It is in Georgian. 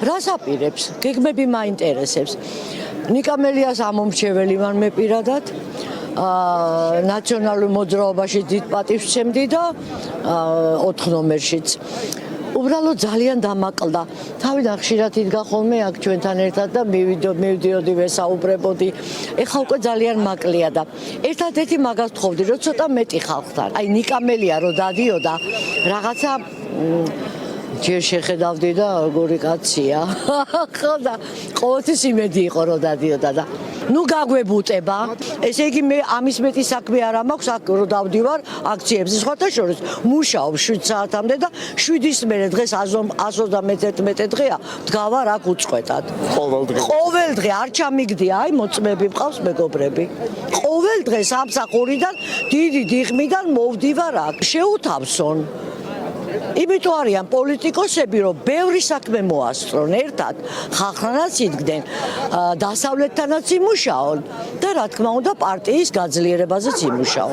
რას აპირებს? გეგმები მაინტერესებს. ნიკამელიას ამომრჩეველი ვარ მე პირადად. ნაციონალურ მოძრაობაში დიდ პატივს ვცემდი და 4 ნომერშიც. უბრალოდ ძალიან დამაკლდა. თავიდან ხშირად იდგა ხოლმე აქ ჩვენთან ერთად და მივდიოდი ვესაუბრებოდი. ეხლა უკვე ძალიან მაკლია და ერთადერთი მაგას ვთხოვდი, რომ ცოტა მეტი ხალხთან. აი ნიკამელია რო დადიოდა, რაღაცა ჯერ შეხედავდი და როგორი კაცია. ხო და ყოველთვის იმედი იყო რომ დადიოდა და ნუ გაგვებუტება. ესე იგი მე ამის მეტი საქმე არ მაქვს აქ რო დავდივარ აქციებზე. სხვათა შორის მუშაობ 7 საათამდე და 7-ის მერე დღეს 131 დღეა ვდგავარ აქ უწყვეტად. ყოველ დღე არ ჩამიგდია, აი მოწმეები მყავს მეგობრები. ყოველ დღე სამსახურიდან დიდი დიღმიდან მოვდივარ აქ. შეუთავსონ. იმიტომ არიან პოლიტიკოსები, რომ ბევრი საქმე მოასწრონ ერთად, ხალხთანაც იდგნენ, დასავლეთთანაც იმუშაონ და რა თქმა უნდა პარტიის გაძლიერებაზეც იმუშაონ.